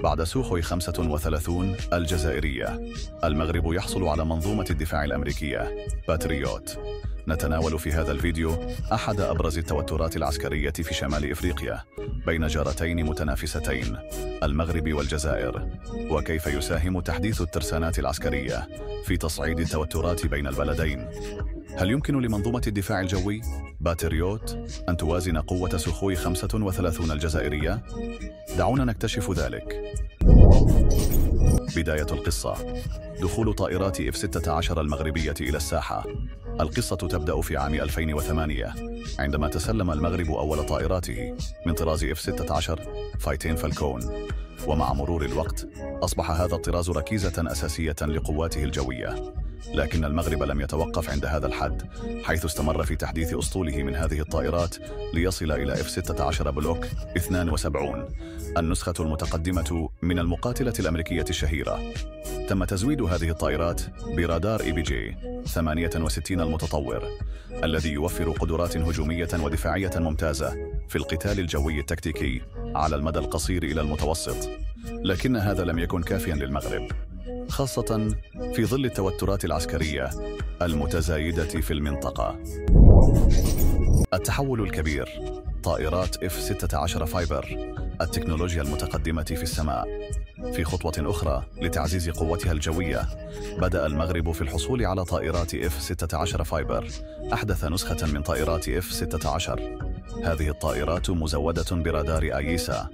بعد سوخوي 35 الجزائرية، المغرب يحصل على منظومة الدفاع الأمريكية باتريوت. نتناول في هذا الفيديو أحد أبرز التوترات العسكرية في شمال إفريقيا بين جارتين متنافستين، المغرب والجزائر، وكيف يساهم تحديث الترسانات العسكرية في تصعيد التوترات بين البلدين. هل يمكن لمنظومة الدفاع الجوي باتريوت أن توازن قوة سوخوي 35 الجزائرية؟ دعونا نكتشف ذلك. بداية القصة: دخول طائرات F-16 المغربية إلى الساحة. القصة تبدأ في عام 2008 عندما تسلم المغرب أول طائراته من طراز F-16 فايتين فالكون، ومع مرور الوقت أصبح هذا الطراز ركيزة أساسية لقواته الجوية. لكن المغرب لم يتوقف عند هذا الحد، حيث استمر في تحديث أسطوله من هذه الطائرات ليصل إلى F-16 بلوك 72، النسخة المتقدمة من المقاتلة الأمريكية الشهيرة. تم تزويد هذه الطائرات برادار EBJ 68 المتطور، الذي يوفر قدرات هجومية ودفاعية ممتازة في القتال الجوي التكتيكي على المدى القصير إلى المتوسط. لكن هذا لم يكن كافيا للمغرب، خاصة في ظل التوترات العسكرية المتزايدة في المنطقة. التحول الكبير: طائرات F-16 فايبر، التكنولوجيا المتقدمة في السماء. في خطوة أخرى لتعزيز قوتها الجوية، بدأ المغرب في الحصول على طائرات F-16 فايبر، أحدث نسخة من طائرات F-16. هذه الطائرات مزودة برادار آيسا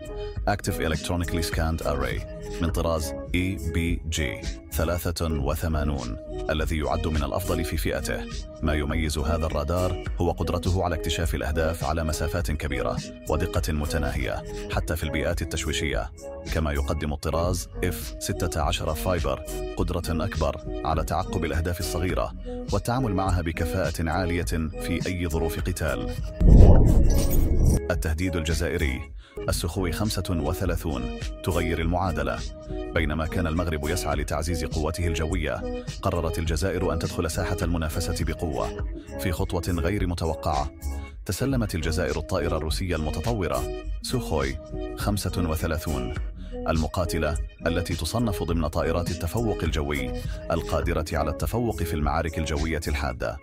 Active Electronically Scanned Array من طراز EBJ 83، الذي يعد من الأفضل في فئته. ما يميز هذا الرادار هو قدرته على اكتشاف الأهداف على مسافات كبيرة ودقة متناهية حتى في البيئات التشويشية، كما يقدم الطراز F-16 فايبر قدرة أكبر على تعقب الأهداف الصغيرة والتعامل معها بكفاءة عالية في أي ظروف قتال. التهديد الجزائري: السخوي 35 تغير المعادلة. بينما كان المغرب يسعى لتعزيز قوته الجوية، قررت الجزائر أن تدخل ساحة المنافسة بقوة. في خطوة غير متوقعة، تسلمت الجزائر الطائرة الروسية المتطورة سوخوي 35 المقاتلة، التي تصنف ضمن طائرات التفوق الجوي القادرة على التفوق في المعارك الجوية الحادة.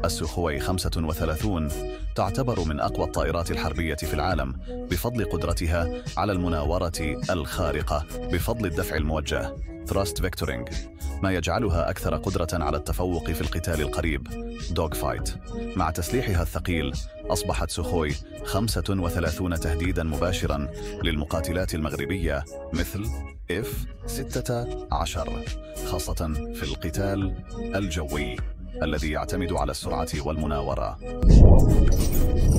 السوخوي 35 تعتبر من أقوى الطائرات الحربية في العالم بفضل قدرتها على المناورة الخارقة بفضل الدفع الموجه Thrust Vectoring، ما يجعلها أكثر قدرة على التفوق في القتال القريب Dog Fight. مع تسليحها الثقيل، أصبحت سوخوي 35 تهديداً مباشراً للمقاتلات المغربية مثل F-16، خاصة في القتال الجوي الذي يعتمد على السرعة والمناورة.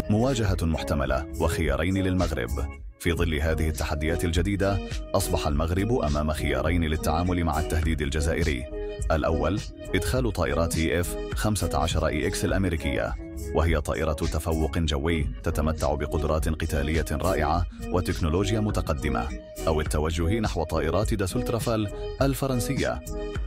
مواجهة محتملة وخيارين للمغرب. في ظل هذه التحديات الجديدة، أصبح المغرب أمام خيارين للتعامل مع التهديد الجزائري. الأول: إدخال طائرات F-15EX الأمريكية، وهي طائرة تفوق جوي تتمتع بقدرات قتالية رائعة وتكنولوجيا متقدمة، أو التوجه نحو طائرات داسولت رافال الفرنسية،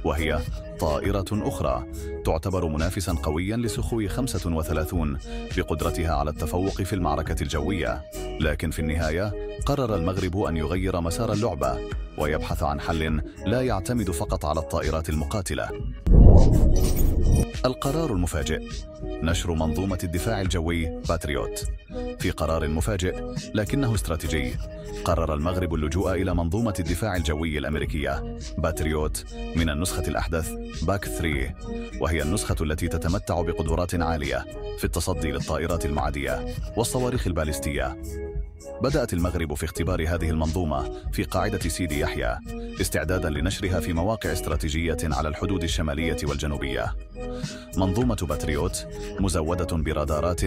وهي طائرة أخرى تعتبر منافساً قوياً لسخوي 35 بقدرتها على التفوق في المعركة الجوية. لكن في النهاية قرر المغرب أن يغير مسار اللعبة ويبحث عن حل لا يعتمد فقط على الطائرات المقاتلة. القرار المفاجئ: نشر منظومة الدفاع الجوي باتريوت. في قرار مفاجئ لكنه استراتيجي، قرر المغرب اللجوء إلى منظومة الدفاع الجوي الأمريكية باتريوت من النسخة الأحدث باك 3، وهي النسخة التي تتمتع بقدرات عالية في التصدي للطائرات المعدية والصواريخ الباليستية. بدأت المغرب في اختبار هذه المنظومة في قاعدة سيدي يحيى، استعداداً لنشرها في مواقع استراتيجية على الحدود الشمالية والجنوبية. منظومة باتريوت مزودة برادارات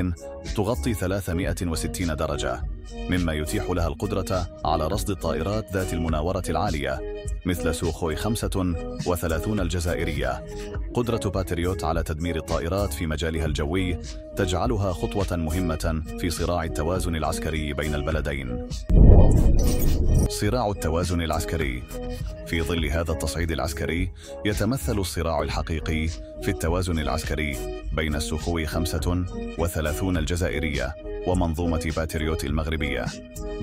تغطي 360 درجة، مما يتيح لها القدرة على رصد الطائرات ذات المناورة العالية مثل سوخوي 35 الجزائرية. قدرة باتريوت على تدمير الطائرات في مجالها الجوي تجعلها خطوة مهمة في صراع التوازن العسكري بين البلدين. صراع التوازن العسكري. في ظل هذا التصعيد العسكري، يتمثل الصراع الحقيقي في التوازن العسكري بين السخوي 35 الجزائرية ومنظومة باتريوت المغربية،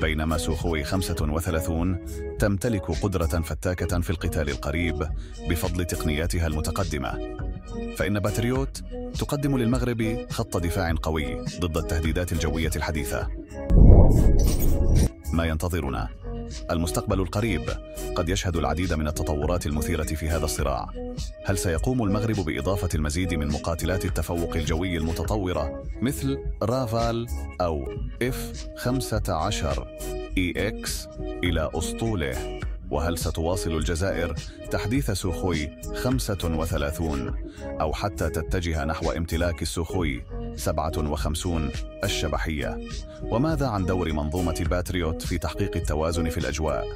بينما سوخوي 35 تمتلك قدرة فتاكة في القتال القريب بفضل تقنياتها المتقدمة. فإن باتريوت تقدم للمغرب خط دفاع قوي ضد التهديدات الجوية الحديثة. ما ينتظرنا؟ المستقبل القريب قد يشهد العديد من التطورات المثيرة في هذا الصراع. هل سيقوم المغرب بإضافة المزيد من مقاتلات التفوق الجوي المتطورة مثل رافال أو F-15EX إلى أسطوله؟ وهل ستواصل الجزائر تحديث سوخوي 35 أو حتى تتجه نحو امتلاك السوخوي 57 الشبحية؟ وماذا عن دور منظومة باتريوت في تحقيق التوازن في الأجواء؟